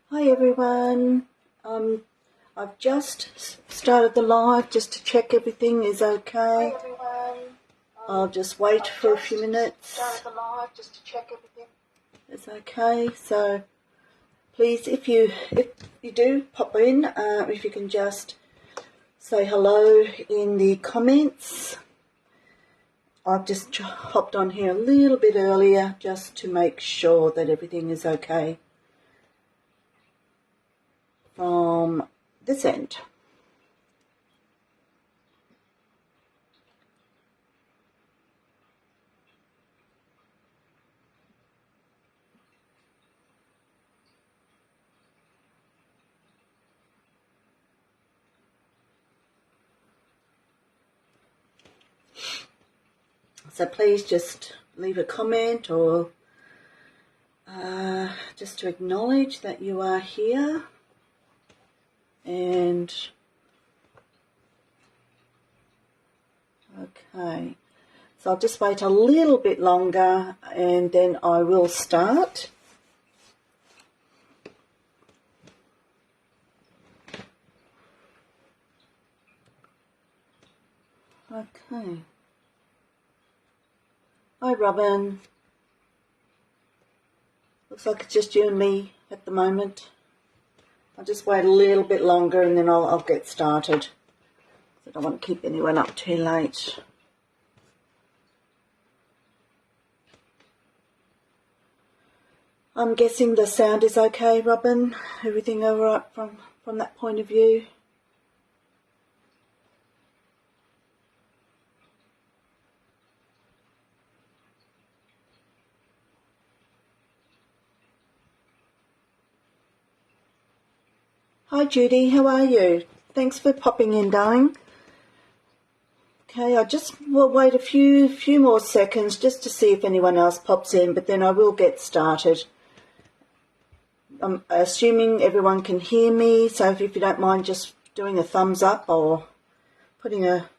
Hi everyone, I've just started the live just to check everything is okay. Hi everyone. I'll just wait for a few minutes. Started the live just to check everything. It's okay, so please if you do pop in, if you can just say hello in the comments. I've just hopped on here a little bit earlier just to make sure that everything is okay from this end. So please just leave a comment or just to acknowledge that you are here. And okay, so I'll just wait a little bit longer and then I will start. Okay. Hi Robin. Looks like it's just you and me at the moment. I'll just wait a little bit longer and then I'll get started. I don't want to keep anyone up too late. I'm guessing the sound is okay, Robin? Everything all right from that point of view? Hi Judy, how are you? Thanks for popping in, darling. Okay, I just will wait a few more seconds just to see if anyone else pops in, but then I will get started. I'm assuming everyone can hear me, so if you don't mind just doing a thumbs up or putting a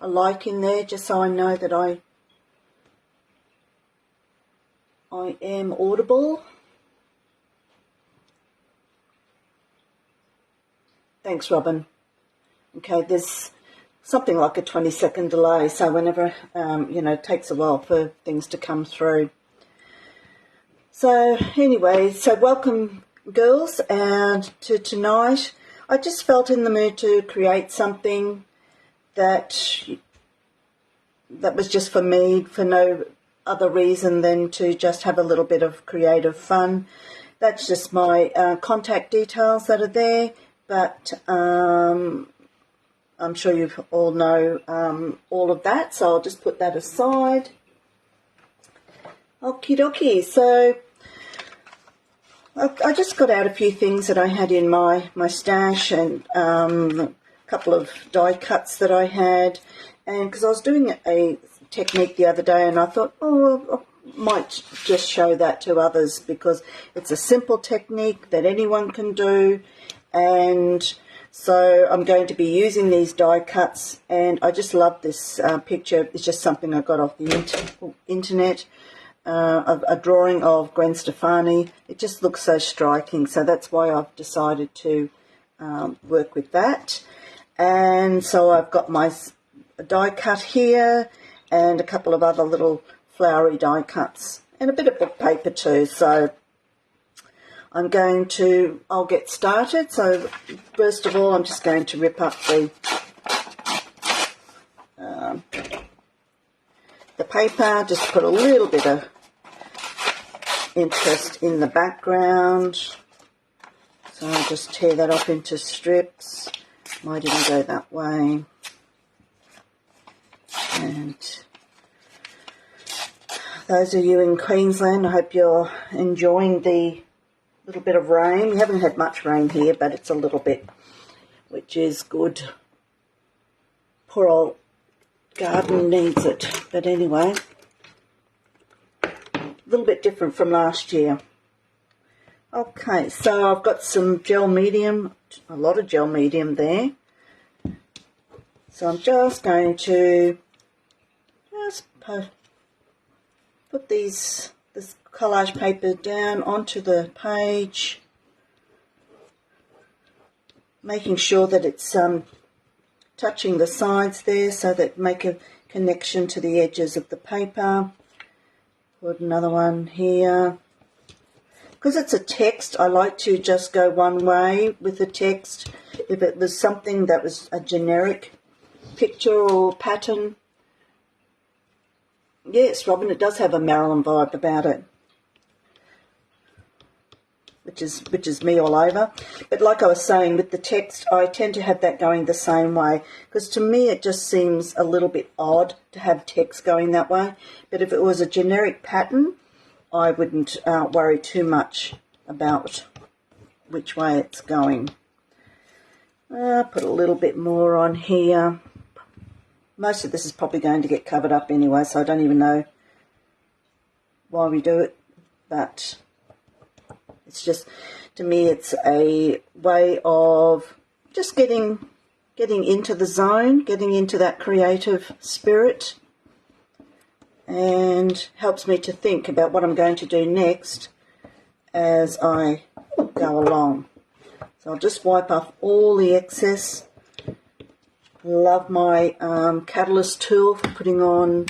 like in there just so I know that I am audible. Thanks, Robin. Okay, there's something like a 20-second delay, so whenever, it takes a while for things to come through. So anyway, so welcome girls, and to tonight. I just felt in the mood to create something that was just for me, for no other reason than to just have a little bit of creative fun. That's just my contact details that are there, but I'm sure you all know all of that, so I'll just put that aside. Okie dokie, so I just got out a few things that I had in my stash and a couple of die cuts that I had, and because I was doing a technique the other day and I thought, I might just show that to others because it's a simple technique that anyone can do. And so I'm going to be using these die cuts, and I just love this picture. It's just something I got off the internet, a drawing of Gwen Stefani. It just looks so striking, so that's why I've decided to work with that. And so I've got my die cut here and a couple of other little flowery die cuts and a bit of book paper too. So I'll get started. So first of all, I'm just going to rip up the paper, just put a little bit of interest in the background. So I'll just tear that off into strips. Might even go that way. And those of you in Queensland, I hope you're enjoying the little bit of rain. We haven't had much rain here, but it's a little bit, which is good. Poor old garden needs it. But anyway, a little bit different from last year. Okay, so I've got some gel medium, a lot of gel medium there. So I'm just going to put this collage paper down onto the page. making sure that it's touching the sides there so that make a connection to the edges of the paper. Put another one here. Because it's a text, I like to just go one way with the text. If it was something that was a generic picture or pattern. Yes, Robin, it does have a Marilyn vibe about it. Which is me all over. But like I was saying, with the text, I tend to have that going the same way. Because to me, it just seems a little bit odd to have text going that way. But if it was a generic pattern, I wouldn't worry too much about which way it's going. Put a little bit more on here. Most of this is probably going to get covered up anyway, so I don't even know why we do it. But it's just, to me, it's a way of just getting into the zone, getting into that creative spirit, and helps me to think about what I'm going to do next as I go along. So I'll just wipe off all the excess. Love my Catalyst tool for putting on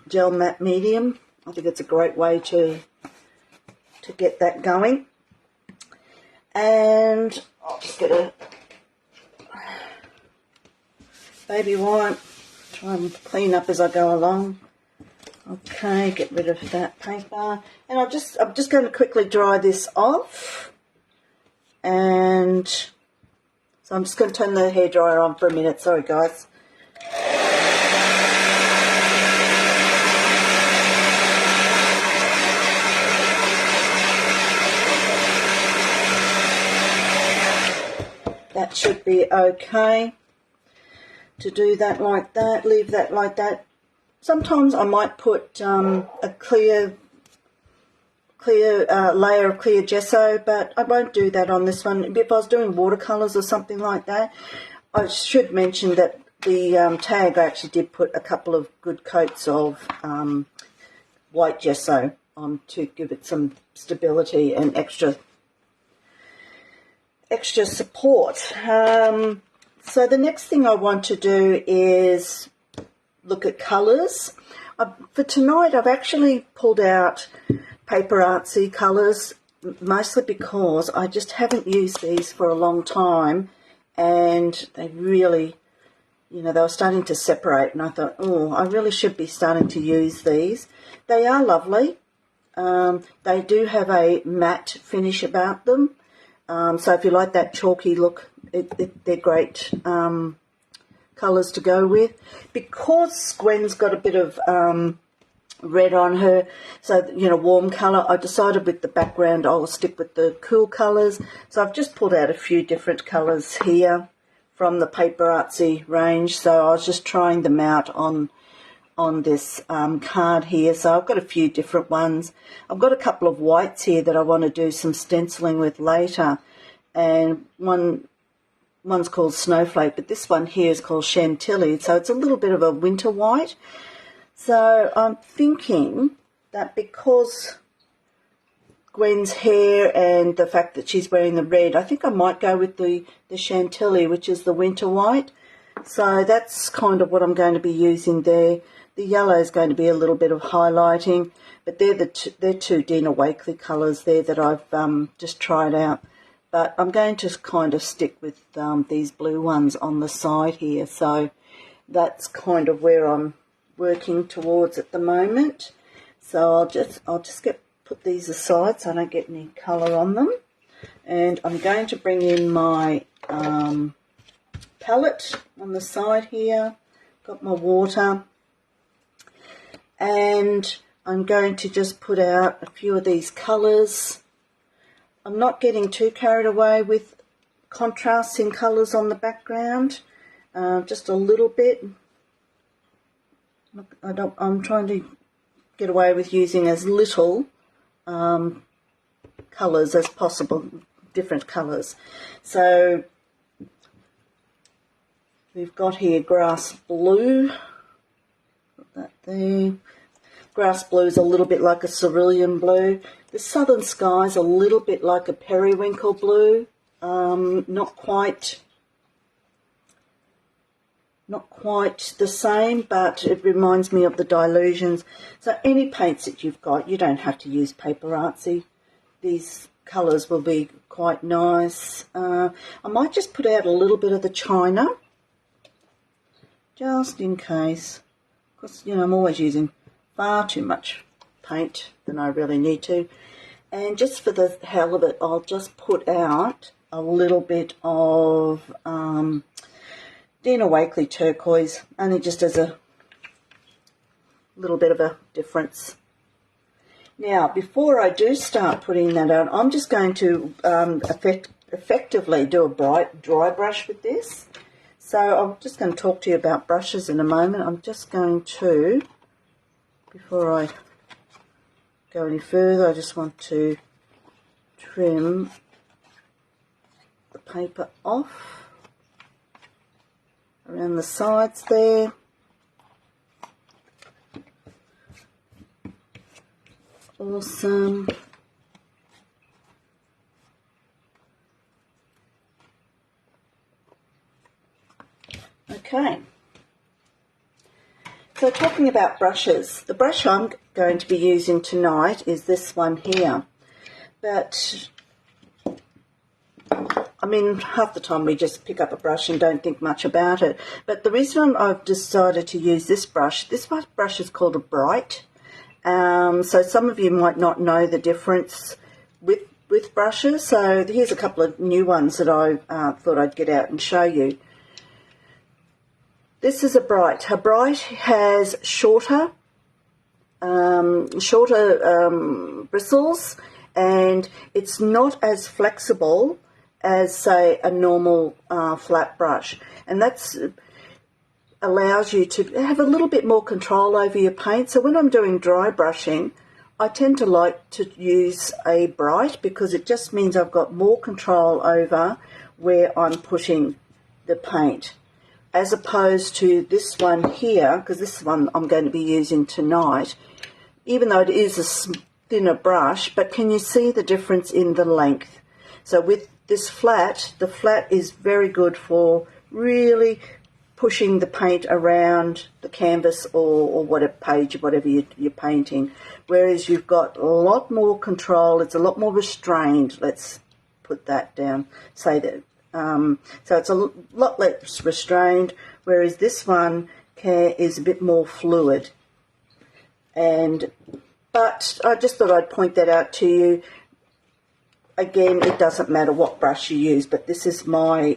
gel matte medium. I think it's a great way to get that going. And I'll just get a baby wipe, try and clean up as I go along. Okay, get rid of that paper. And I'm just going to quickly dry this off. And so I'm just going to turn the hairdryer on for a minute. Sorry, guys. That should be okay to do that like that, leave that like that. Sometimes I might put a clear layer of clear gesso, but I won't do that on this one. If I was doing watercolours or something like that, I should mention that the tag, I actually did put a couple of good coats of white gesso on to give it some stability and extra support. So the next thing I want to do is look at colours. For tonight, I've actually pulled out Paper Artsy colours, mostly because I just haven't used these for a long time, and they really, they were starting to separate, and I thought, oh, I really should be starting to use these. They are lovely. They do have a matte finish about them. So if you like that chalky look, they're great colours to go with. Because Gwen's got a bit of red on her, so, warm colour, I decided with the background I'll stick with the cool colours. So I've just pulled out a few different colours here from the Paper Artsy range. So I was just trying them out on this card here. So I've got a few different ones. I've got a couple of whites here that I want to do some stenciling with later, and one's called Snowflake, but this one here is called Chantilly, so it's a little bit of a winter white. So I'm thinking that because Gwen's hair and the fact that she's wearing the red, I think I might go with the Chantilly, which is the winter white. So that's kind of what I'm going to be using there. The yellow is going to be a little bit of highlighting, but they're two Dina Wakley colours there that I've just tried out. But I'm going to kind of stick with these blue ones on the side here. So that's kind of where I'm working towards at the moment. So I'll just put these aside so I don't get any colour on them. And I'm going to bring in my palette on the side here. Got my water. And I'm going to just put out a few of these colours. I'm not getting too carried away with contrasts in colours on the background, just a little bit. I'm trying to get away with using as little colours as possible, different colours. So we've got here grass blue, put that there. grass blue is a little bit like a cerulean blue. The southern sky is a little bit like a periwinkle blue. Not quite the same, but it reminds me of the Dylusions. So any paints that you've got, you don't have to use Paper Artsy. These colours will be quite nice. I might just put out a little bit of the China, just in case. Because, you know, I'm always using far too much paint than I really need to. And just for the hell of it, I'll just put out a little bit of Dina Wakley turquoise, only just as a little bit of a difference. Now, before I do start putting that on, I'm just going to effectively do a bright dry brush with this. So I'm just going to talk to you about brushes in a moment. I'm just going to, before I go any further, I just want to trim the paper off around the sides there. Awesome. Okay. So talking about brushes, the brush I'm going to be using tonight is this one here. But I mean, half the time we just pick up a brush and don't think much about it. But the reason I've decided to use this brush is called a Bright. So some of you might not know the difference with brushes. So here's a couple of new ones that I thought I'd get out and show you. This is a Bright. A Bright has shorter bristles, and it's not as flexible as, say, a normal flat brush, and that's allows you to have a little bit more control over your paint. So when I'm doing dry brushing, I tend to like to use a Bright because it just means I've got more control over where I'm putting the paint, as opposed to this one here, because this one I'm going to be using tonight, even though it is a thinner brush, but can you see the difference in the length? So with this flat, the flat is very good for really pushing the paint around the canvas or whatever page, whatever you're painting, whereas you've got a lot more control. It's a lot more restrained. Let's put that down. Say that. So it's a lot less restrained, whereas this one is a bit more fluid. But I just thought I'd point that out to you. Again, it doesn't matter what brush you use, but this is my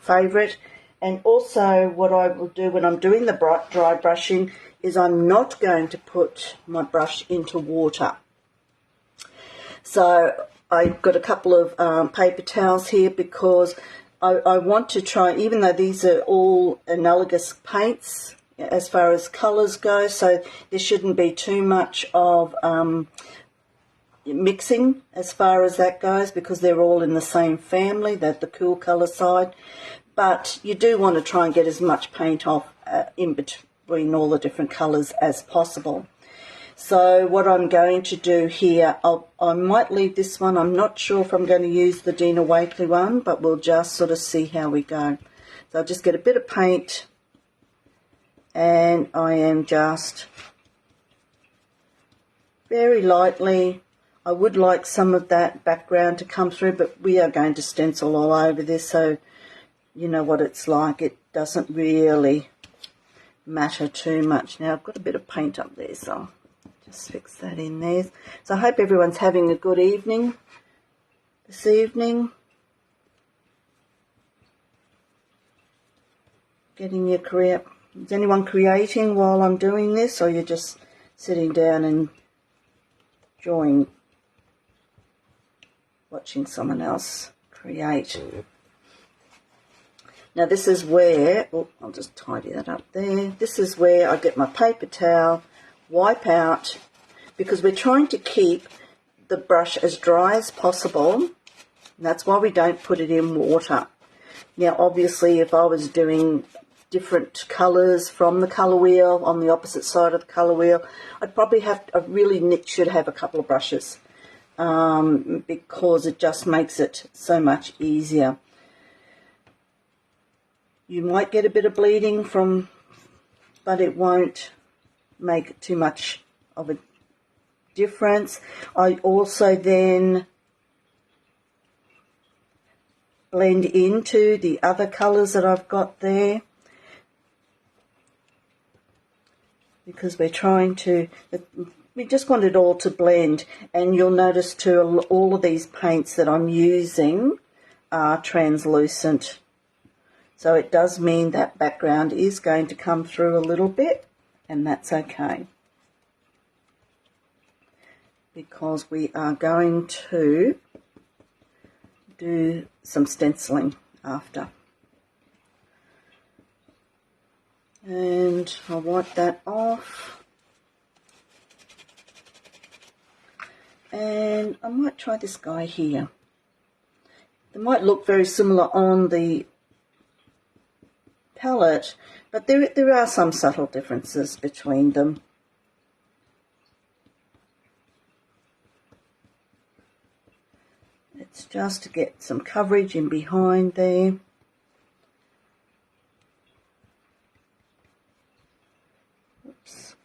favourite. And also what I will do when I'm doing the dry brushing is I'm not going to put my brush into water. So I've got a couple of paper towels here because I want to try, even though these are all analogous paints as far as colours go, so there shouldn't be too much of mixing as far as that goes, because they're all in the same family, the cool colour side. But you do want to try and get as much paint off in between all the different colours as possible. So what I'm going to do here, I might leave this one. I'm not sure if I'm going to use the Dina Wakley one, but we'll just sort of see how we go. So I'll just get a bit of paint, and I am just very lightly. I would like some of that background to come through, but we are going to stencil all over this, so you know what it's like. It doesn't really matter too much. Now I've got a bit of paint up there, so I'll just fix that in there. So I hope everyone's having a good evening this evening. Getting your career. Is anyone creating while I'm doing this, or you're just sitting down and enjoying watching someone else create? Now this is where, I'll just tidy that up there. This is where I get my paper towel, wipe out, because we're trying to keep the brush as dry as possible. And that's why we don't put it in water. Now obviously if I was doing different colours from the colour wheel on the opposite side of the colour wheel, I really should have a couple of brushes because it just makes it so much easier. You might get a bit of bleeding but it won't make too much of a difference. I also then blend into the other colours that I've got there, because we just want it all to blend. And you'll notice too, all of these paints that I'm using are translucent. So it does mean that background is going to come through a little bit, and that's okay, because we are going to do some stenciling after. And I'll wipe that off. And I might try this guy here. They might look very similar on the palette, but there are some subtle differences between them. It's just to get some coverage in behind there. Oops.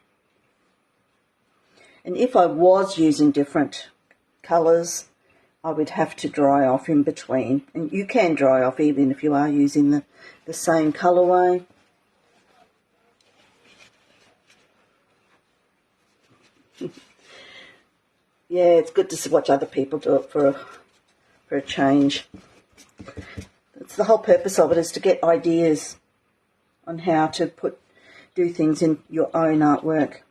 And if I was using different colours, I would have to dry off in between. And you can dry off even if you are using the same colourway. Yeah, it's good to watch other people do it for a change. That's the whole purpose of it, is to get ideas on how to do things in your own artwork.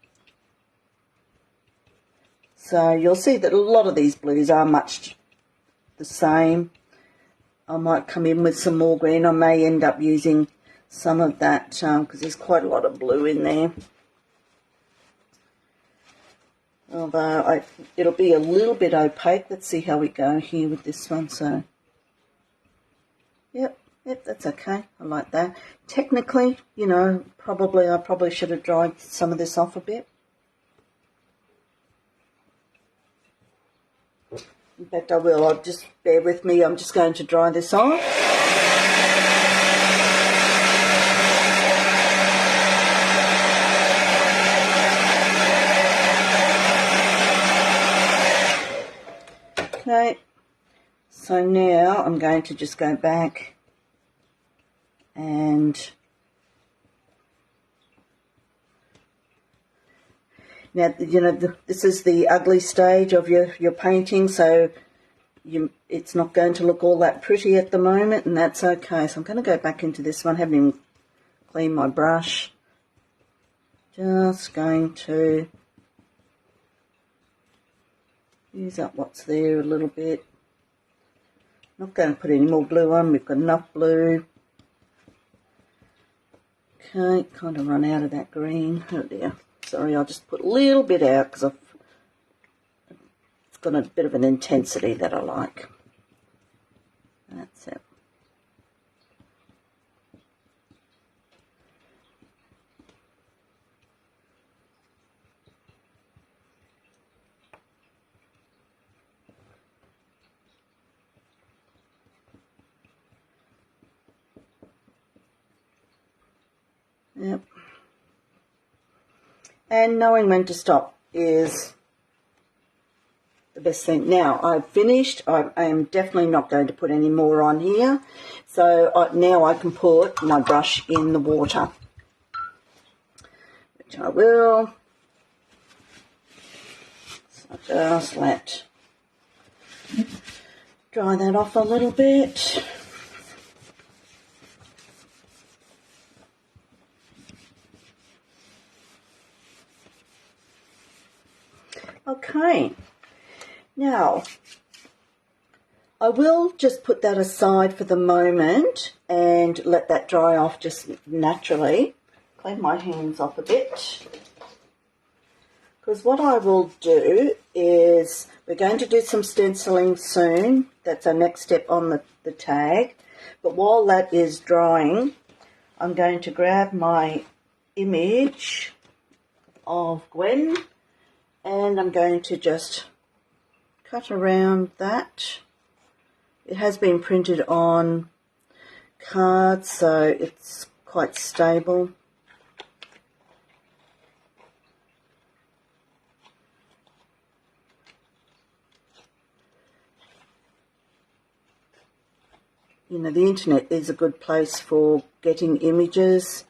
So you'll see that a lot of these blues are much the same. I might come in with some more green. I may end up using some of that because there's quite a lot of blue in there. Although it'll be a little bit opaque. Let's see how we go here with this one. So, yep, that's okay. I like that. Technically, you know, I probably should have dried some of this off a bit. In fact, I will. I'll just bear with me. I'm just going to dry this off. Okay, so now I'm going to just go back and now, you know, this is the ugly stage of your painting, so it's not going to look all that pretty at the moment, and that's okay. So I'm going to go back into this one. I haven't even cleaned my brush. Just going to use up what's there a little bit. Not going to put any more blue on. We've got enough blue. Okay, kind of run out of that green. Oh dear. Sorry, I'll just put a little bit out because it's got a bit of an intensity that I like. That's it. Yep. And knowing when to stop is the best thing. Now, I've finished. I am definitely not going to put any more on here. So now I can put my brush in the water, which I will. So just dry that off a little bit. Okay, now I will just put that aside for the moment and let that dry off just naturally. Clean my hands off a bit, because what I will do is we're going to do some stenciling soon. That's our next step on the tag. But while that is drying, I'm going to grab my image of Gwen and I'm going to just cut around that. It has been printed on card, so it's quite stable. You know, the internet is a good place for getting images,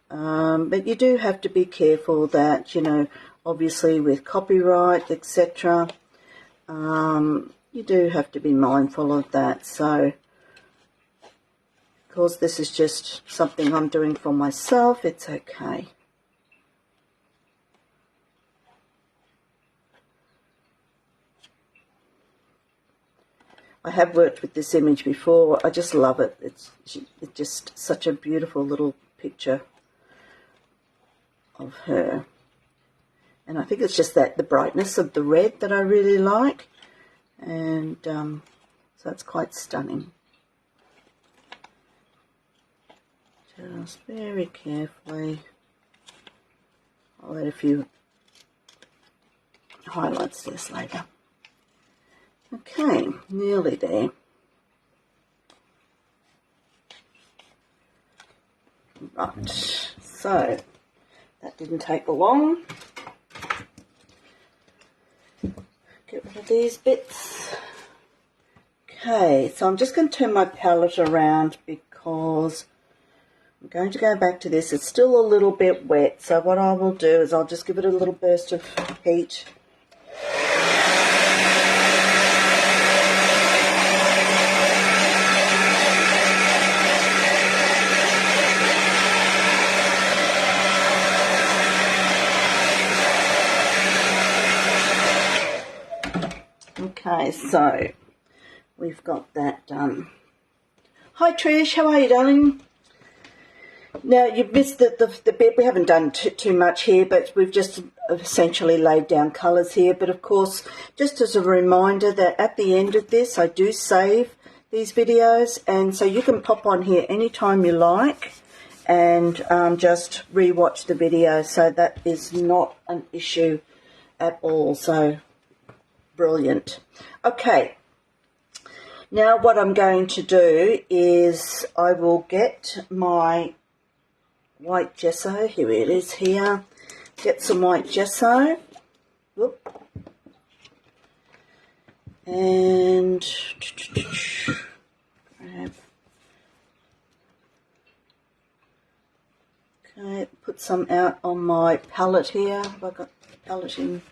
but you do have to be careful that, you know, obviously with copyright, etc., you do have to be mindful of that. So, because this is just something I'm doing for myself, it's okay. I have worked with this image before. I just love it. It's just such a beautiful little picture of her. And I think it's just that the brightness of the red that I really like. And so it's quite stunning. Just very carefully. I'll add a few highlights to this later. Okay, nearly there. Right, so that didn't take long. Get rid of these bits. Okay, so I'm just going to turn my palette around because I'm going to go back to this. It's still a little bit wet, so what I will do is I'll just give it a little burst of heat. Okay, so we've got that done. Hi Trish, how are you, darling? Now, you've missed the bit. We haven't done too much here, but we've just essentially laid down colours here. But of course, just as a reminder that at the end of this, I do save these videos, and so you can pop on here anytime you like and just re-watch the video. So that is not an issue at all. So brilliant. Okay. Now what I'm going to do is I will get my white gesso. Here it is here. Get some white gesso. Whoop. And grab. Okay, put some out on my palette here. Have I got the palette in?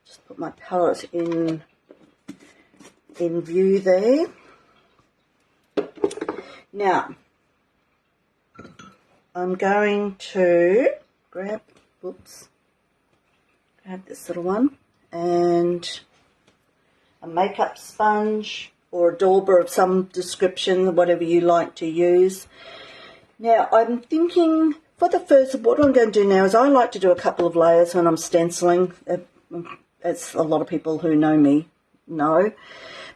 Just put my palette in view there. Now, I'm going to grab this little one and a makeup sponge or a dauber of some description, whatever you like to use. Now, I'm thinking for the first, what I'm going to do now is I like to do a couple of layers when I'm stenciling, as a lot of people who know me know.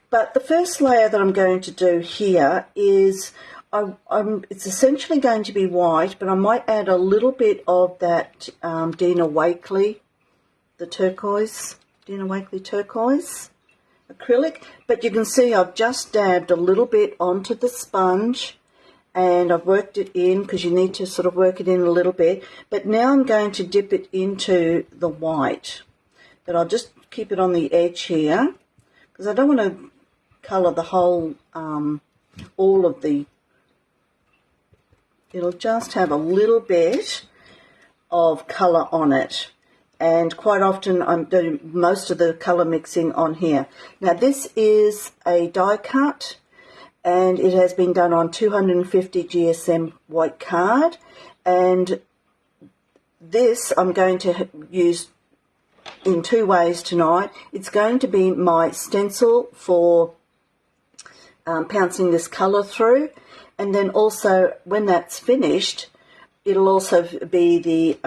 But the first layer that I'm going to do here is, it's essentially going to be white, but I might add a little bit of that Dina Wakley, the turquoise, Dina Wakley turquoise acrylic. But you can see I've just dabbed a little bit onto the sponge and I've worked it in because you need to sort of work it in a little bit. But now I'm going to dip it into the white. But I'll just keep it on the edge here because I don't want to colour the whole, all of the, it'll just have a little bit of colour on it. And quite often I'm doing most of the colour mixing on here. Now this is a die cut and it has been done on 250 GSM white card. And this I'm going to use in two ways tonight. It's going to be my stencil for pouncing this colour through, and then also when that's finished it'll also be the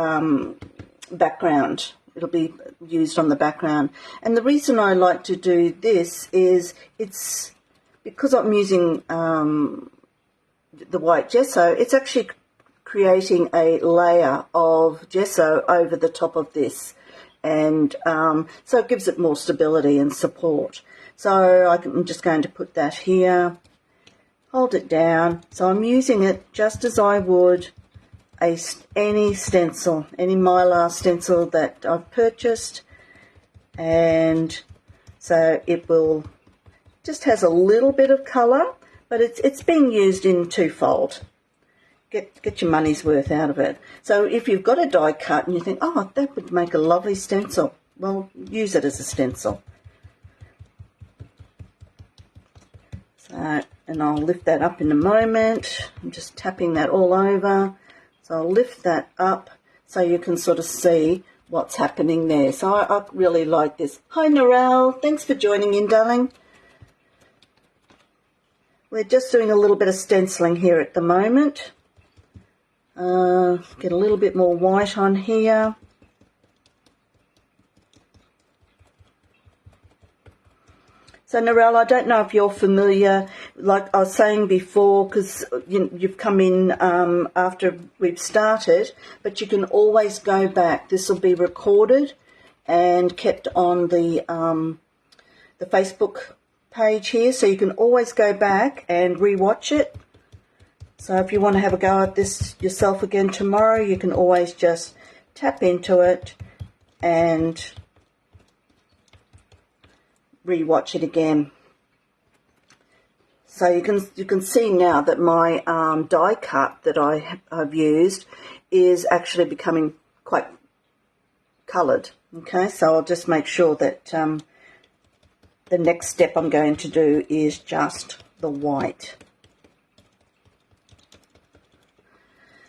background. It'll be used on the background. And the reason I like to do this is it's because I'm using the white gesso, it's actually creating a layer of gesso over the top of this, and so it gives it more stability and support. So I'm just going to put that here, hold it down. So I'm using it just as I would any stencil, any Mylar stencil that I've purchased, and so it will just has a little bit of colour, but it's being used in twofold. Get your money's worth out of it. So if you've got a die cut and you think, oh, that would make a lovely stencil, well, use it as a stencil. So, and I'll lift that up in a moment. I'm just tapping that all over. So I'll lift that up so you can sort of see what's happening there. So I really like this. Hi, Narelle. Thanks for joining in, darling. We're just doing a little bit of stenciling here at the moment. Get a little bit more white on here. So, Narelle, I don't know if you're familiar, like I was saying before, because you've come in after we've started, but you can always go back. This will be recorded and kept on the Facebook page here, so you can always go back and re-watch it. So if you want to have a go at this yourself again tomorrow, you can always just tap into it and re-watch it again. So you can see now that my die cut that I've used is actually becoming quite coloured. Okay, so I'll just make sure that the next step I'm going to do is just the white.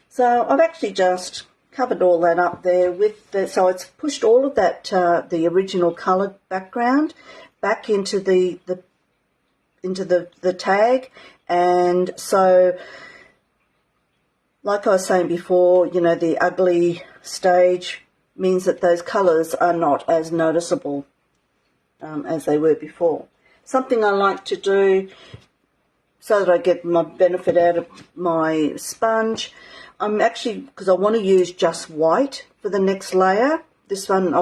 So I've actually just covered all that up there with so it's pushed all of that the original coloured background back into the tag, and so like I was saying before, the ugly stage means that those colours are not as noticeable as they were before. Something I like to do so that I get my benefit out of my sponge, I'm actually, because I want to use just white for the next layer. This one,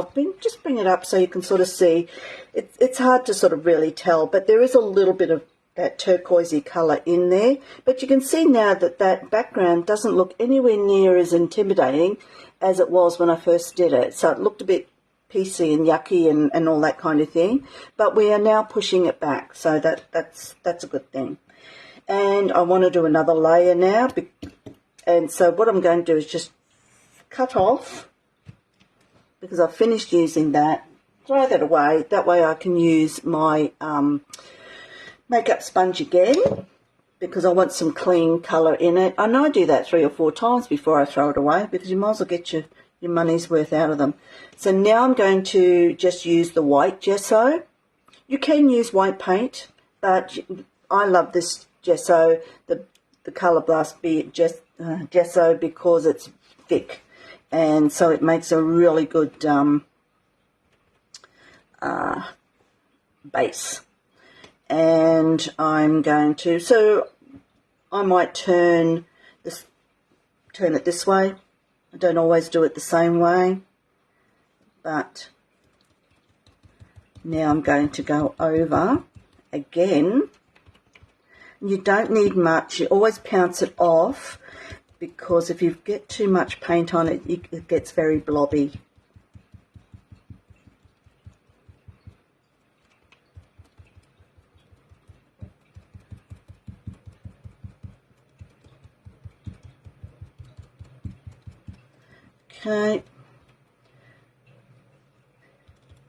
just bring it up so you can sort of see. It's hard to sort of really tell, but there is a little bit of that turquoisey colour in there. But you can see now that that background doesn't look anywhere near as intimidating as it was when I first did it. So it looked a bit PC and yucky and all that kind of thing. But we are now pushing it back, so that's a good thing. And I want to do another layer now. And so what I'm going to do is just cut off, because I've finished using that, throw that away. That way I can use my makeup sponge again, because I want some clean colour in it. I know I do that 3 or 4 times before I throw it away, because you might as well get your money's worth out of them. So now I'm going to just use the white gesso. You can use white paint, but I love this gesso, the Colour Blast gesso, because it's thick, and so it makes a really good base. And I'm going to, so I might turn it this way. I don't always do it the same way, but now I'm going to go over again. You don't need much. You always pounce it off, because if you get too much paint on it, it gets very blobby. Okay.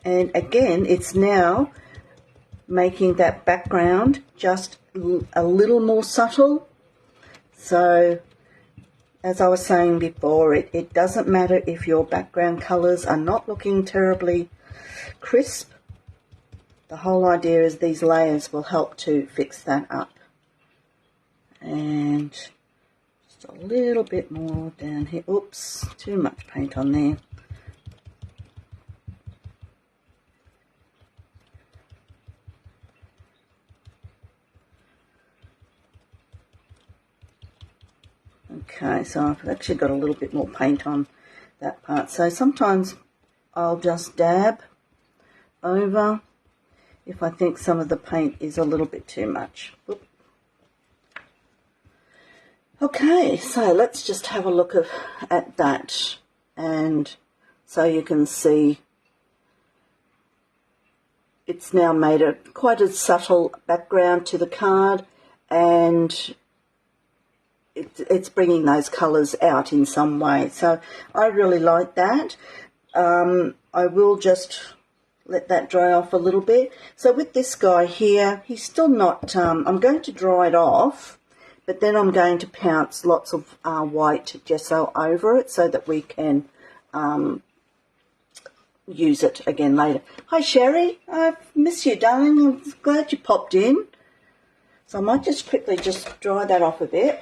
And again, it's now making that background just a little more subtle. So as I was saying before, it doesn't matter if your background colours are not looking terribly crisp. The whole idea is these layers will help to fix that up. And just a little bit more down here. Oops, too much paint on there. Okay, so I've actually got a little bit more paint on that part. So sometimes I'll just dab over if I think some of the paint is a little bit too much. Oop. Okay, so let's just have a look at that, and so you can see it's now made quite a subtle background to the card, and it's bringing those colours out in some way. So I really like that. I will just let that dry off a little bit. So with this guy here, he's still not, I'm going to dry it off, but then I'm going to pounce lots of white gesso over it so that we can use it again later. Hi Sherry, I miss you, darling. I'm glad you popped in. So I might just quickly just dry that off a bit.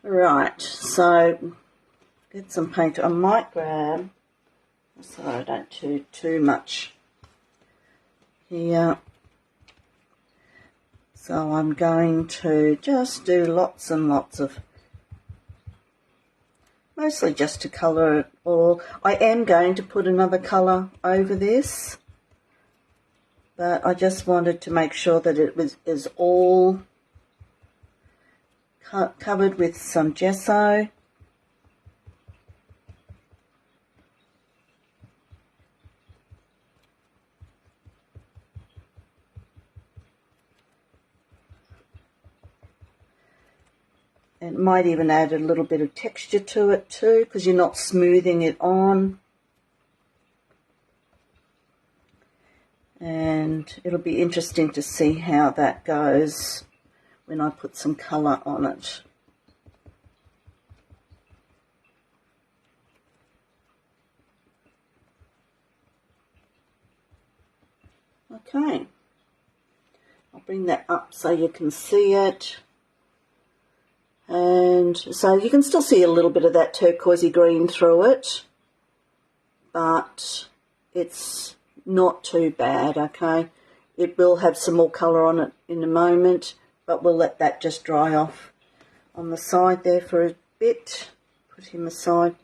Right, so get some paint. I might grab, so I don't do too much here. So I'm going to just do lots and lots of, mostly just to colour it all. I am going to put another colour over this, but I just wanted to make sure that it is all covered with some gesso. It might even add a little bit of texture to it too, because you're not smoothing it on. And it'll be interesting to see how that goes when I put some colour on it. Okay, I'll bring that up so you can see it. And so you can still see a little bit of that turquoisey green through it, but it's not too bad, okay? It will have some more colour on it in a moment, but we'll let that just dry off on the side there for a bit. Put him aside.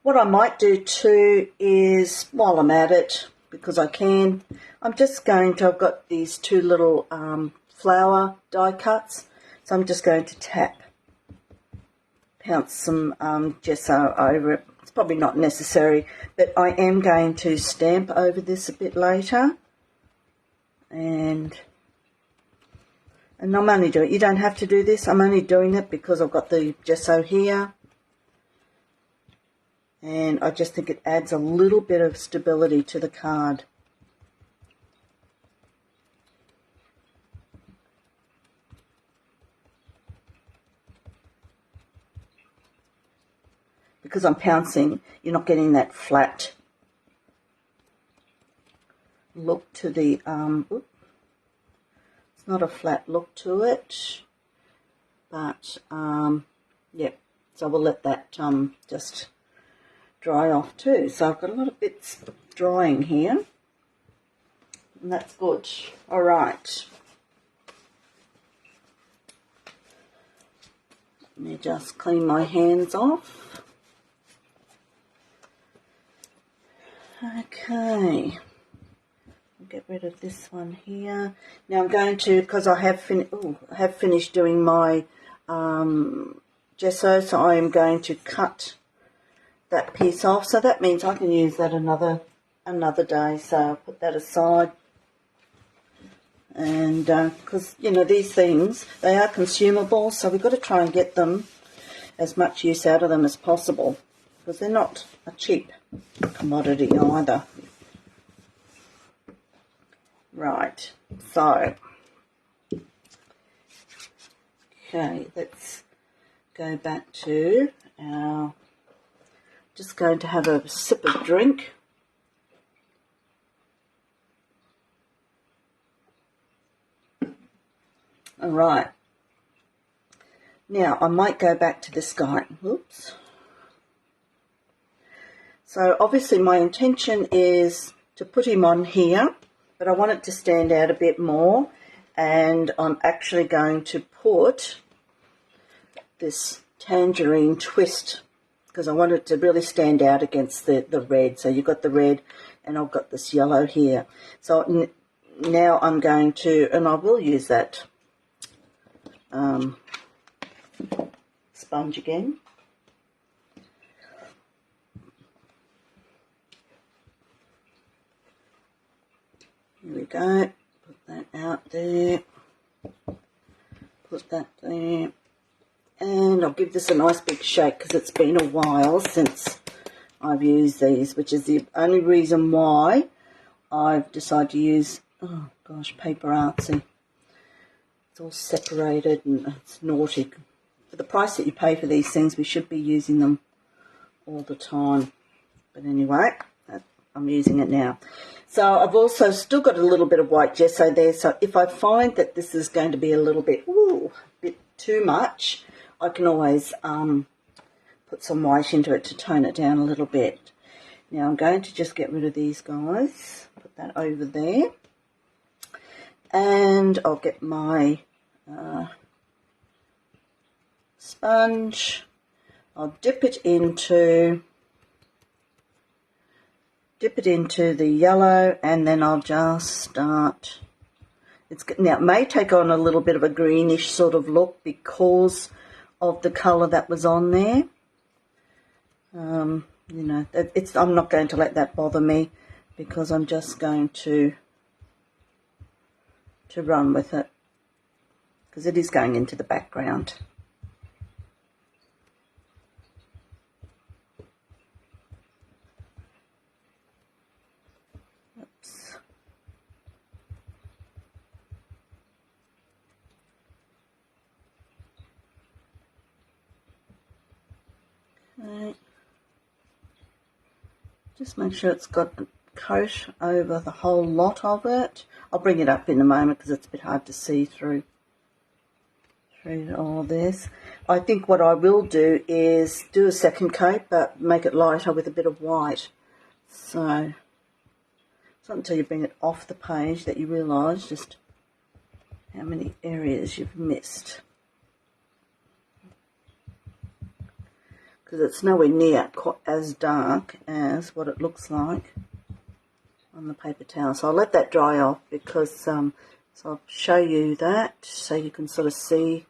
What I might do too is, while I'm at it, because I can, I'm just going to, I've got these two little flower die cuts, so I'm just going to pounce some gesso over it. It's probably not necessary, but I am going to stamp over this a bit later. And I'm only doing, you don't have to do this, I'm only doing it because I've got the gesso here. And I just think it adds a little bit of stability to the card. Because I'm pouncing, you're not getting that flat look to the, it's not a flat look to it, but, yeah, so we'll let that just dry off too. So I've got a lot of bits drying here, and that's good. All right. Let me just clean my hands off. Okay, I'll get rid of this one here. Now I'm going to, because I have finished doing my gesso, so I am going to cut that piece off. So that means I can use that another day. So I'll put that aside. And because you know these things, they are consumable, so we've got to try and get them as much use out of them as possible, because they're not a cheap commodity either. Right, so okay, let's go back to our, just going to have a sip of drink. All right, now I might go back to this guy. Oops. So obviously my intention is to put him on here, but I want it to stand out a bit more, and I'm actually going to put this tangerine twist because I want it to really stand out against the red. So you've got the red and I've got this yellow here. So now I'm going to, and I will use that sponge again. Here we go. Put that out there. Put that there. And I'll give this a nice big shake because it's been a while since I've used these, which is the only reason why I've decided to use, oh gosh, Paper Artsy. It's all separated and it's naughty. For the price that you pay for these things, we should be using them all the time. But anyway, I'm using it now. So I've also still got a little bit of white gesso there. So if I find that this is going to be a little bit, bit too much, I can always put some white into it to tone it down a little bit. Now I'm going to just get rid of these guys. Put that over there. And I'll get my sponge. I'll dip it into the yellow, and then I'll just start. Now it may take on a little bit of a greenish sort of look because of the colour that was on there. You know, I'm not going to let that bother me because I'm just going to run with it because it is going into the background. Oops. Okay. Just make sure it's got a coat over the whole lot of it. I'll bring it up in a moment because it's a bit hard to see through all this. I think what I will do is do a second coat but make it lighter with a bit of white. So it's not until you bring it off the page that you realise just how many areas you've missed. Because it's nowhere near as dark as what it looks like on the paper towel. So I'll let that dry off because, so I'll show you that so you can sort of see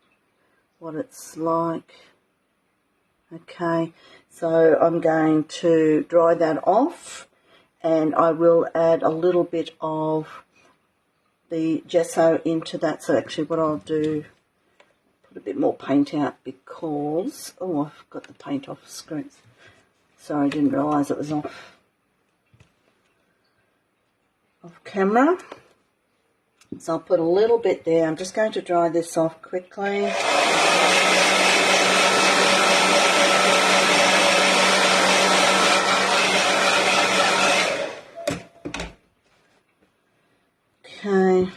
what it's like. Okay, so I'm going to dry that off and I will add a little bit of the gesso into that. So actually what I'll do, put a bit more paint out because, oh, I've got the paint off the screen. Sorry, I didn't realise it was off camera. So I'll put a little bit there. I'm just going to dry this off quickly. Okay.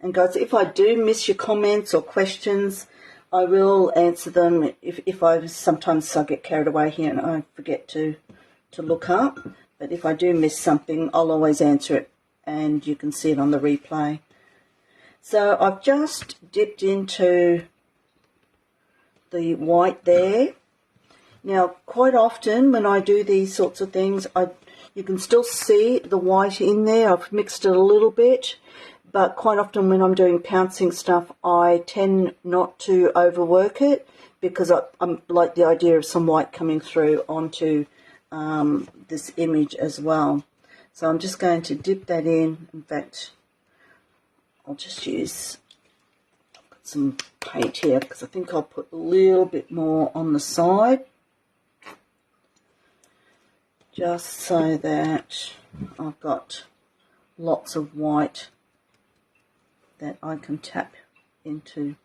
And guys, if I do miss your comments or questions, I will answer them. If I sometimes I get carried away here and I forget to look up. But if I do miss something, I'll always answer it and you can see it on the replay. So I've just dipped into the white there. Now, quite often when I do these sorts of things, you can still see the white in there. I've mixed it a little bit, but quite often when I'm doing pouncing stuff, I tend not to overwork it because I'm like the idea of some white coming through onto this image as well. So I'm just going to dip that in. In fact, I'll just use some paint here because I think I'll put a little bit more on the side just so that I've got lots of white that I can tap into.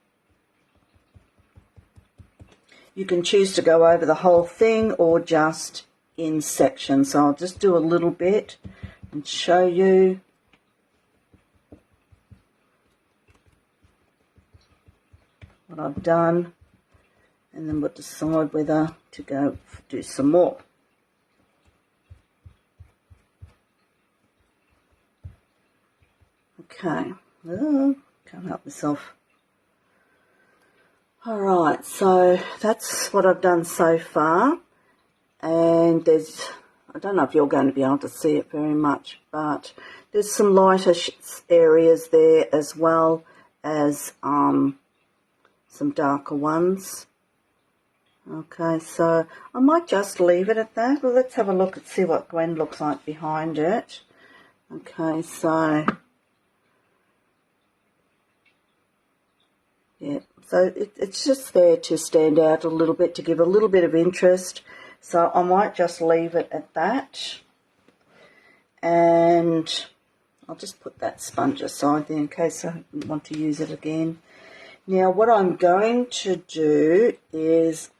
You can choose to go over the whole thing or just in sections. So I'll just do a little bit and show you. What I've done, and then we'll decide whether to go do some more. Okay. Oh, can't help myself. Alright, so that's what I've done so far. And I don't know if you're going to be able to see it very much, but there's some lighter areas there as well as some darker ones. Okay, so I might just leave it at that. Well, let's have a look and see what Gwen looks like behind it. Okay, so yeah, so it's just there to stand out a little bit, to give a little bit of interest. So I might just leave it at that. And I'll just put that sponge aside there in case I want to use it again. Now what I'm going to do is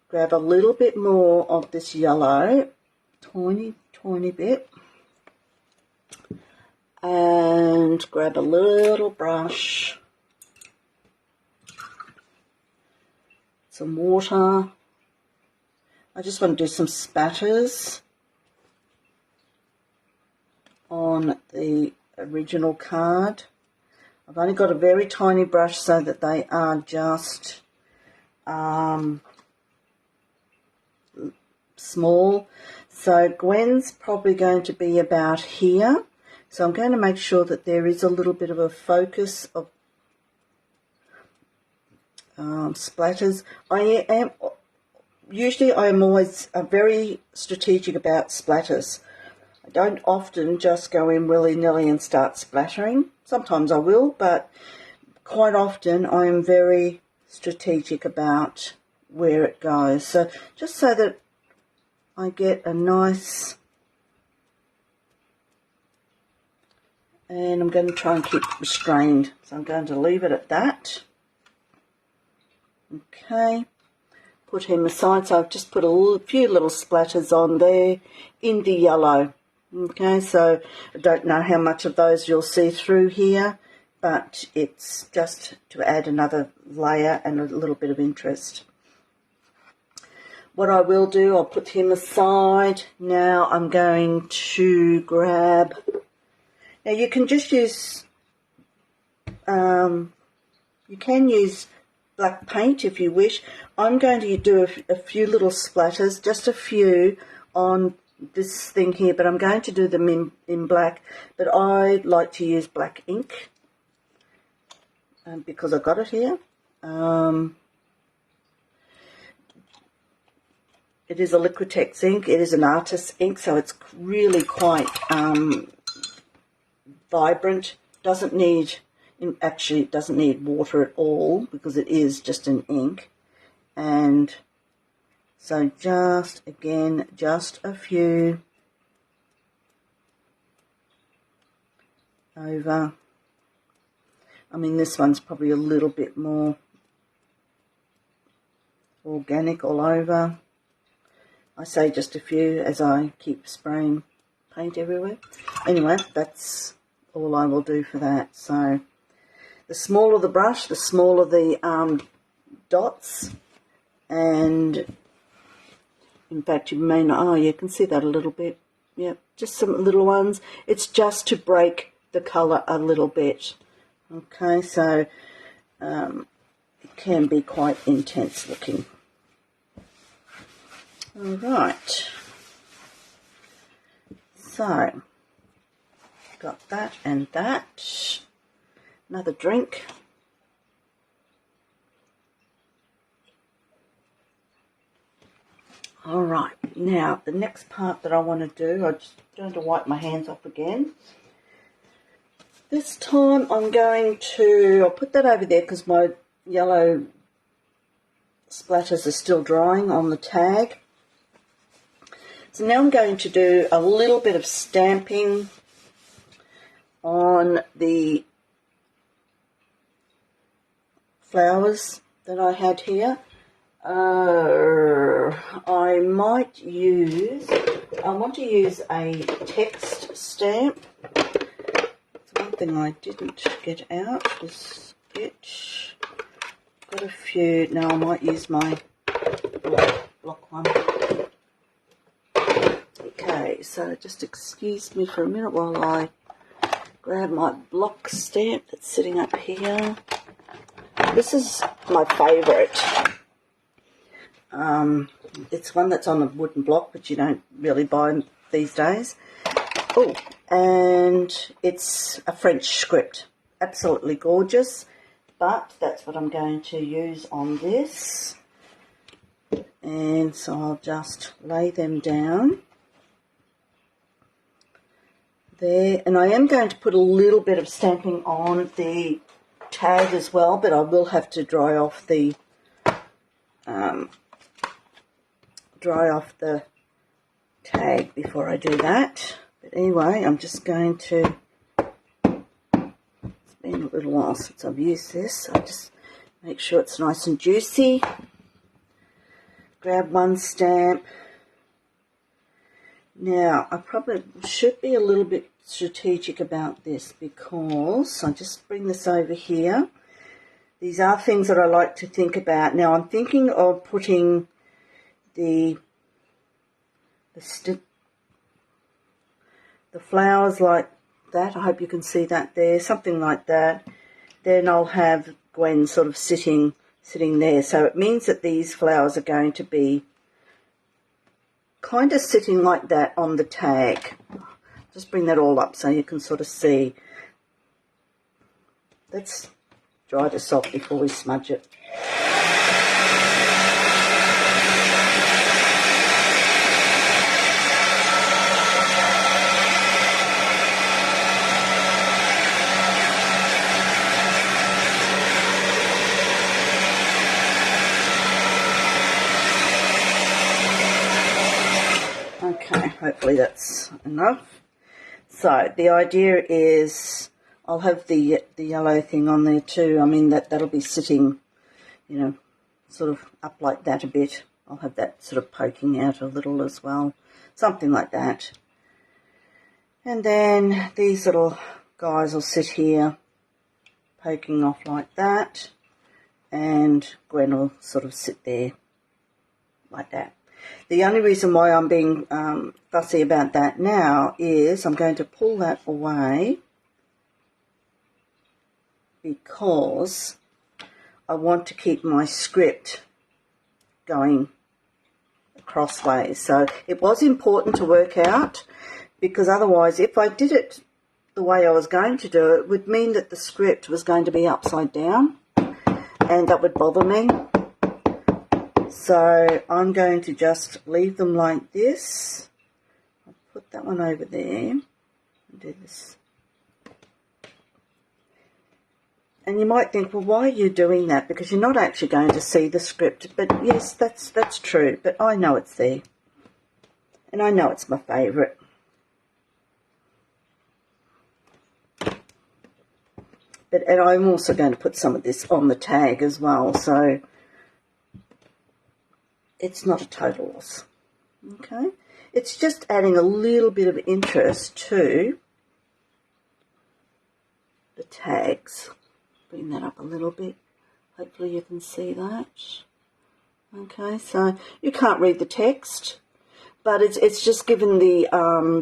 grab a little bit more of this yellow, tiny bit, and grab a little brush, some water. I just want to do some spatters on the original card. I've only got a very tiny brush so that they are just small. So Gwen's probably going to be about here. So I'm going to make sure that there is a little bit of a focus of splatters. I am always very strategic about splatters. I don't often just go in willy-nilly and start splattering. Sometimes I will, but quite often I am very strategic about where it goes. So just so that I get a nice, and I'm going to try and keep restrained. So I'm going to leave it at that. Okay, put him aside. So I've just put a few little splatters on there in the yellow. Okay, so I don't know how much of those you'll see through here, but it's just to add another layer and a little bit of interest. What I will do, I'll put him aside. Now I'm going to grab, now you can just use, you can use black paint if you wish. I'm going to do a few little splatters, just a few on this thing here, but I'm going to do them in black, but I like to use black ink because I got it here. It is a Liquitex ink. It is an artist's ink, so it's really quite vibrant. Actually it doesn't need water at all because it is just an ink. And so just a few over. I mean, this one's probably a little bit more organic all over. I say just a few as I keep spraying paint everywhere. Anyway, that's all I will do for that. So the smaller the brush, the smaller the dots. And in fact, you may not, oh, you can see that a little bit. Yep, just some little ones. It's just to break the colour a little bit. Okay, so it can be quite intense looking. All right. So, got that and that. Another drink. All right, now the next part that I want to do, I'm just going to wipe my hands off again. This time I'm going to, I'll put that over there because my yellow splatters are still drying on the tag. So now I'm going to do a little bit of stamping on the flowers that I had here. I want to use a text stamp. It's one thing I didn't get out was it. Got a few. Now I might use my block one. Okay, so just excuse me for a minute while I grab my block stamp that's sitting up here. This is my favourite. It's one that's on a wooden block, which you don't really buy these days. Oh, and it's a French script. Absolutely gorgeous. But that's what I'm going to use on this. And so I'll just lay them down there. And I am going to put a little bit of stamping on the tag as well, but I will have to dry off the tag before I do that. But anyway, I'm just going to, it's been a little while since I've used this, so just make sure it's nice and juicy. Grab one stamp. Now, I probably should be a little bit strategic about this because I'll just bring this over here. These are things that I like to think about. Now, I'm thinking of putting the flowers like that. I hope you can see that there, something like that. Then I'll have Gwen sort of sitting there. So it means that these flowers are going to be kind of sitting like that on the tag. Just bring that all up so you can sort of see. Let's dry this off before we smudge it. Okay, hopefully that's enough. So the idea is I'll have the yellow thing on there too. I mean that'll be sitting, you know, sort of up like that a bit. I'll have that sort of poking out a little as well, something like that. And then these little guys will sit here poking off like that, and Gwen will sort of sit there like that. The only reason why I'm being fussy about that now is I'm going to pull that away because I want to keep my script going crossways. So it was important to work out, because otherwise if I did it the way I was going to do it, it would mean that the script was going to be upside down, and that would bother me. So I'm going to just leave them like this. I'll put that one over there and do this. And you might think, well, why are you doing that? Because you're not actually going to see the script. But yes, that's true. But I know it's there. And I know it's my favourite. And I'm also going to put some of this on the tag as well. So it's not a total loss. Okay. It's just adding a little bit of interest to the tags. Bring that up a little bit. Hopefully you can see that. Okay, so you can't read the text, but it's just given the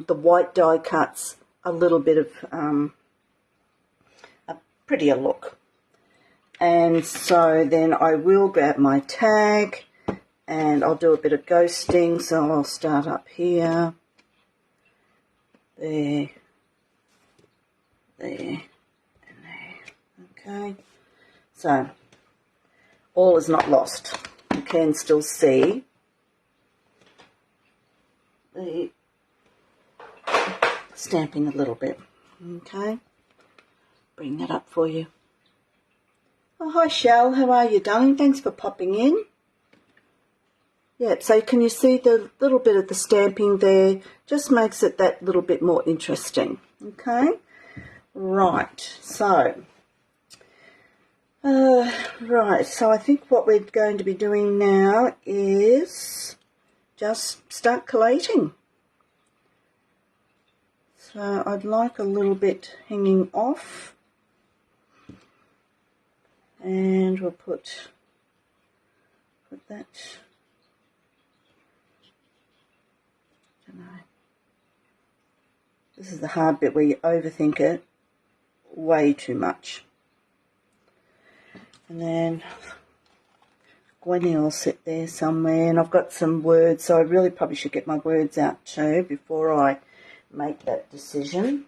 white die cuts a little bit of a prettier look. And so then I will grab my tag and I'll do a bit of ghosting. So I'll start up here, there, and there. Okay, so all is not lost. You can still see the stamping a little bit. Okay, bring that up for you. Oh, hi Shell, how are you, darling? Thanks for popping in. Yep, so can you see the little bit of the stamping there? Just makes it that little bit more interesting. Okay, right, so so I think what we're going to be doing now is just start collating. So I'd like a little bit hanging off, and we'll put that. I don't know. This is the hard bit where you overthink it way too much. And then Gwenny will sit there somewhere, and I've got some words, so I really probably should get my words out too before I make that decision.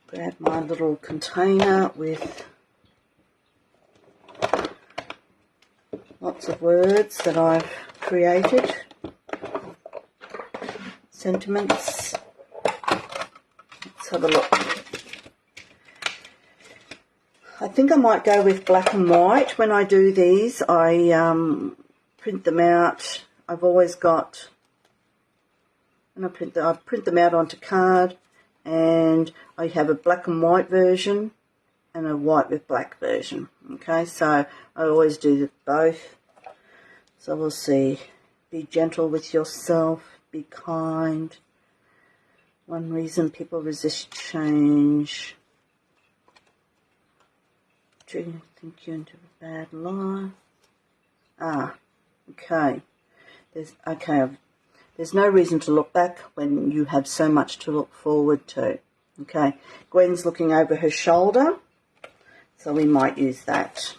Grab my little container with lots of words that I've created. Sentiments. Let's have a look. I think I might go with black and white. When I do these, I print them out. I've always got, and I print them out onto card, and I have a black and white version and a white with black version. Okay, so I always do both. So we'll see. Be gentle with yourself. Be kind. One reason people resist change. Think you into a bad lie. Okay. There's no reason to look back when you have so much to look forward to. Okay. Gwen's looking over her shoulder, so we might use that.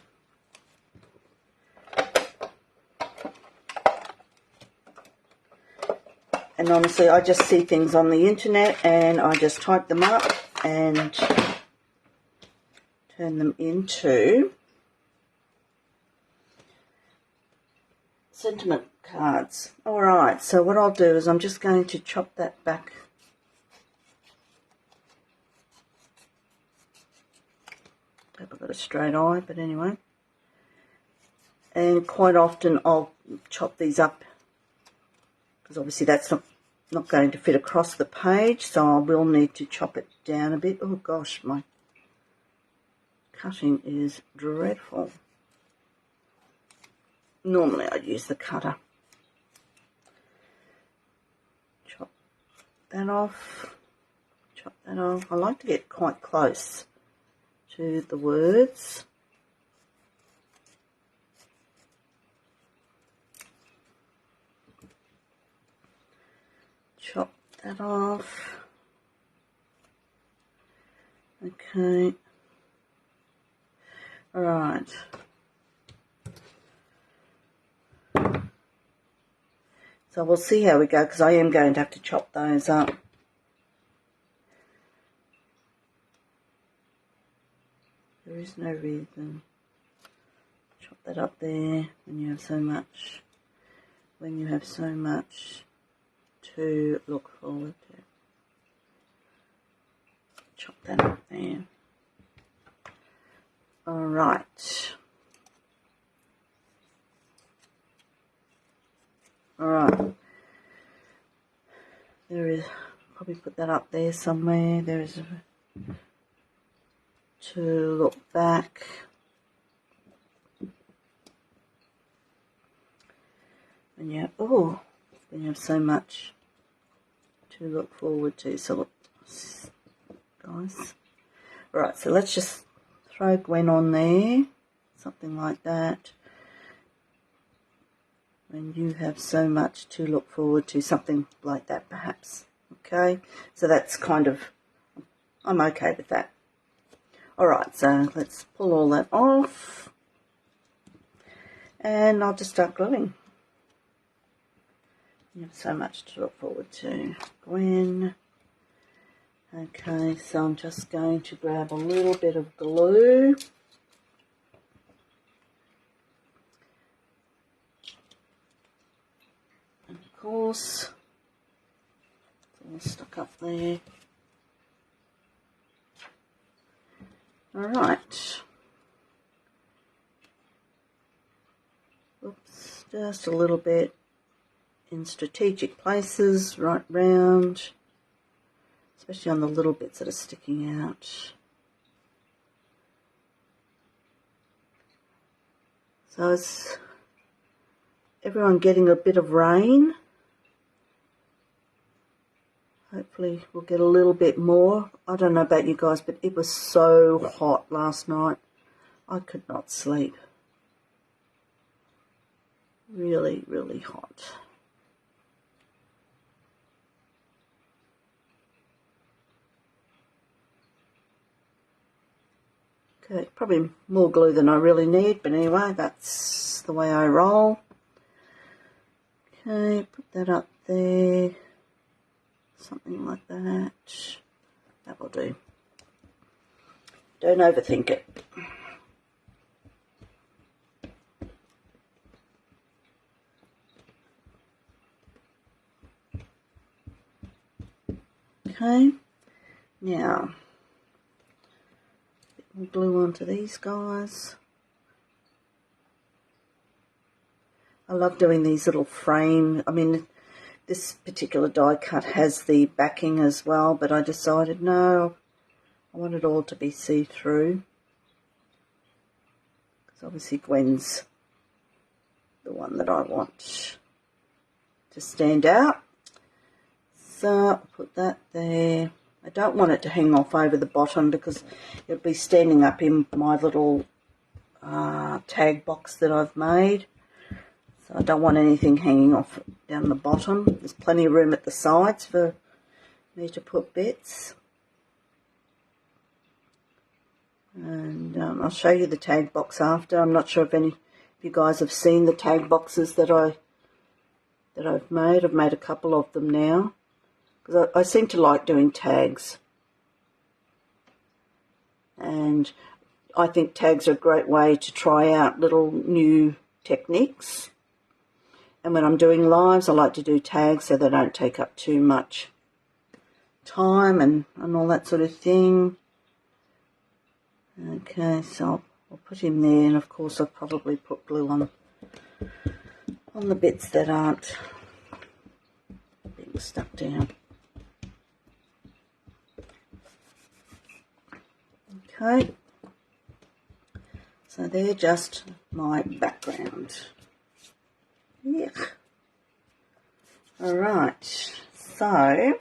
And honestly, I just see things on the internet and I just type them up and turn them into sentiment cards. Alright, so what I'll do is I'm just going to chop that back. Hope I've got a straight eye, but anyway. And quite often I'll chop these up because obviously that's not going to fit across the page, so I will need to chop it down a bit. Oh gosh, my cutting is dreadful. Normally I'd use the cutter. Chop that off. Chop that off. I like to get quite close to the words. Chop that off. Okay. All right. So we'll see how we go, because I am going to have to chop those up. There is no reason. Chop that up there when you have so much. When you have so much to look forward to. Chop that up there. All right. All right. There is, probably put that up there somewhere. There is to look back. And yeah, oh, when you have so much to look forward to. So look, guys. All right, so let's just throw Gwen on there, something like that. When you have so much to look forward to, something like that perhaps. Okay, so that's kind of, I'm okay with that. All right, so let's pull all that off. And I'll just start gluing. You have so much to look forward to, Gwen. Okay, so I'm just going to grab a little bit of glue. And of course, it's all stuck up there. All right. Oops, just a little bit in strategic places, right round, especially on the little bits that are sticking out. So is everyone getting a bit of rain? Hopefully we'll get a little bit more. I don't know about you guys, but it was so hot last night. I could not sleep. Really, really hot. Okay, probably more glue than I really need, but anyway, that's the way I roll. Okay, put that up there, something like that. That will do. Don't overthink it. Okay, now we'll glue onto these guys. I love doing these little frame. I mean, this particular die cut has the backing as well, but I decided no, I want it all to be see-through. Because obviously Gwen's the one that I want to stand out. So I'll put that there. I don't want it to hang off over the bottom because it'll be standing up in my little tag box that I've made. So I don't want anything hanging off down the bottom. There's plenty of room at the sides for me to put bits. And I'll show you the tag box after. I'm not sure if any of you guys have seen the tag boxes that I've made. I've made a couple of them now because I seem to like doing tags, and I think tags are a great way to try out little new techniques. And when I'm doing lives, I like to do tags so they don't take up too much time and all that sort of thing. Okay, so I'll put him there, and of course I'll probably put glue on the bits that aren't being stuck down. Okay, so they're just my background. Yeah. Alright, so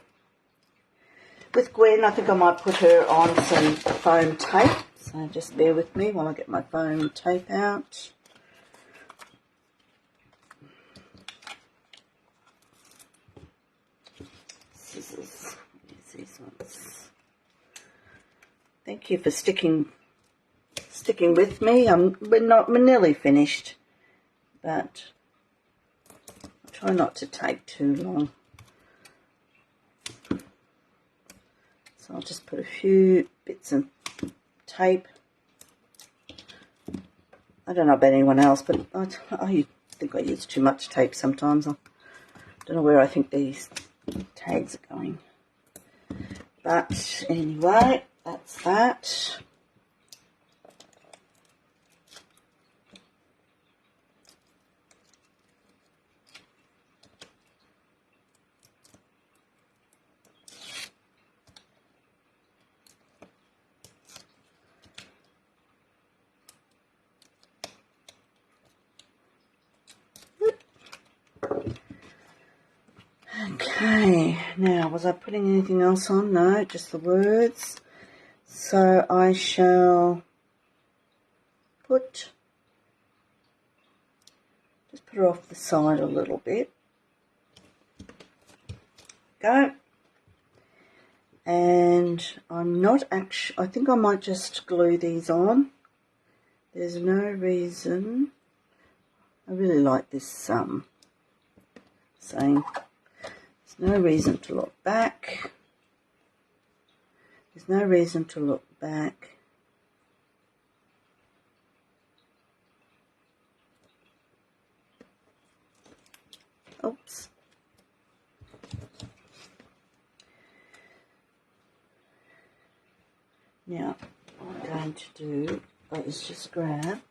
with Gwen, I think I might put her on some foam tape. So just bear with me while I get my foam tape out. Scissors. Use these ones. Thank you for sticking with me. We're nearly finished, but I'll try not to take too long. So I'll just put a few bits of tape. I don't know about anyone else, but I think I use too much tape sometimes. I don't know where I think these tags are going. But anyway, that's that. Okay, now was I putting anything else on? No, just the words. So I shall just put her off the side a little bit. Go. And I'm not actually, I think I might just glue these on. There's no reason. I really like this saying. There's no reason to look back. There's no reason to look back. Oops. Now, what I'm going to do is just grab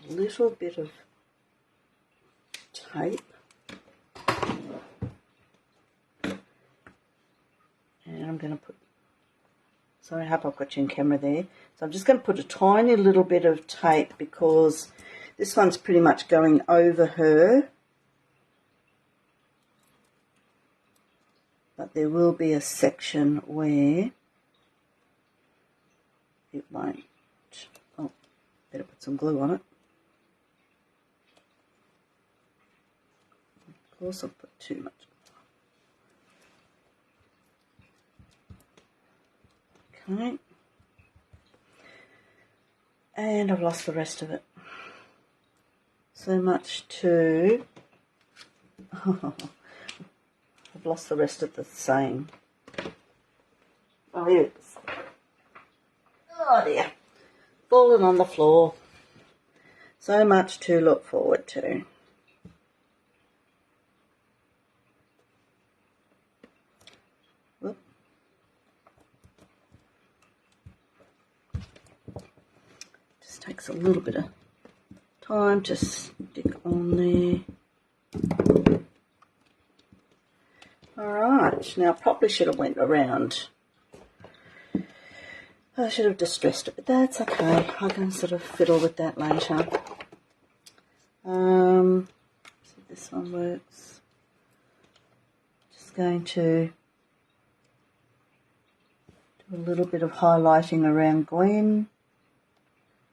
a little bit of tape. And I'm going to put, sorry, I hope I've got you in camera there. So I'm just going to put a tiny little bit of tape because this one's pretty much going over her. But there will be a section where it won't. Oh, better put some glue on it. Of course, I've put too much. Okay. And I've lost the rest of it. So much to... I've lost the rest of the same. Oh, here it is. Oh dear. Fallen on the floor. So much to look forward to. Whoop. Just takes a little bit of time to stick on there. Alright, now I probably should have went around. I should have distressed it, but that's okay. I can sort of fiddle with that later. See if this one works. Just going to do a little bit of highlighting around Gwen.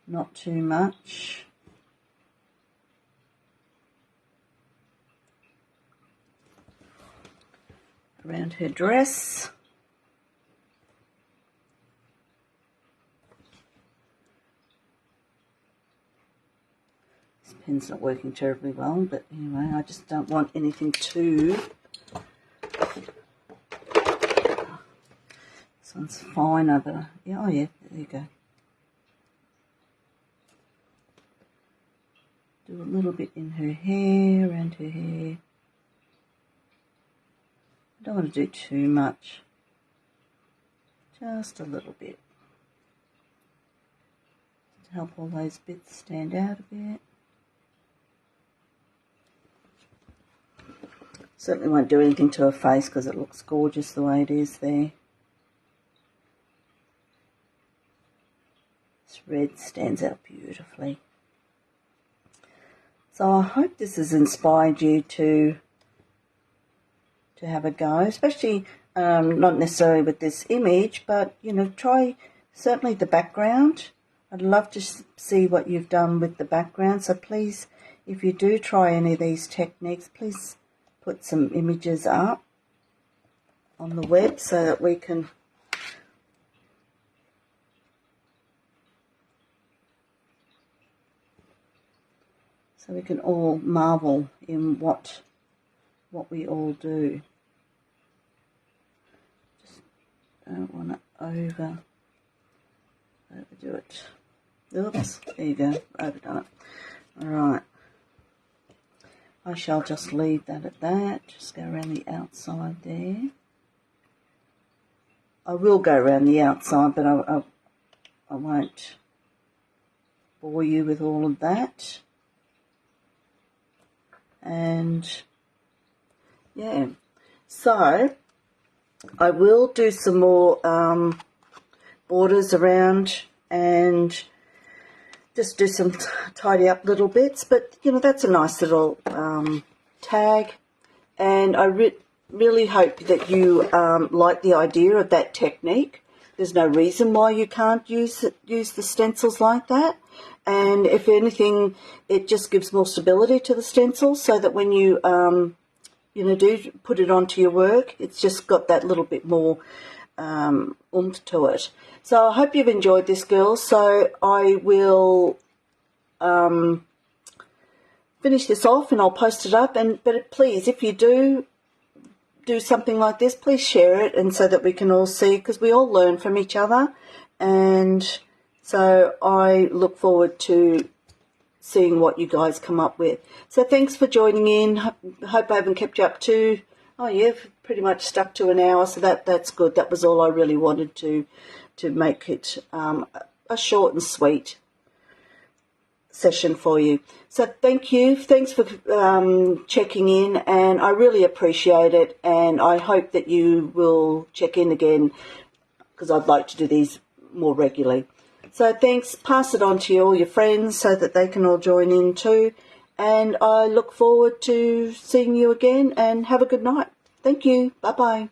Not too much. Around her dress. This pen's not working terribly well, but anyway, I just don't want anything too... This one's finer, but yeah, oh yeah, there you go. Do a little bit in her hair, around her hair. I don't want to do too much, just a little bit, to help all those bits stand out a bit. Certainly won't do anything to her face because it looks gorgeous the way it is there. This red stands out beautifully. So I hope this has inspired you to have a go, especially not necessarily with this image, but you know, try certainly the background. I'd love to see what you've done with the background, so please, if you do try any of these techniques, please put some images up on the web so that we can all marvel in what we all do. Just don't want to overdo it. Oops, there you go, overdone it. Alright, I shall just leave that at that. Just go around the outside there. I will go around the outside, but I won't bore you with all of that. And yeah, so I will do some more borders around and just do some tidy up little bits, but you know, that's a nice little tag, and I really hope that you like the idea of that technique. There's no reason why you can't use the stencils like that. And if anything, it just gives more stability to the stencil, so that when you, you know, do put it onto your work, it's just got that little bit more oomph to it. So I hope you've enjoyed this, girls. So I will finish this off and I'll post it up. But please, if you do something like this, please share it, and so that we can all see, because we all learn from each other. And so I look forward to seeing what you guys come up with. So thanks for joining in. Hope I haven't kept you up to, oh yeah, pretty much stuck to an hour, so that's good. That was all I really wanted to make it a short and sweet session for you. So thank you. Thanks for checking in, and I really appreciate it, and I hope that you will check in again, because I'd like to do these more regularly. So thanks. Pass it on to all your friends so that they can all join in too. And I look forward to seeing you again, and have a good night. Thank you. Bye-bye.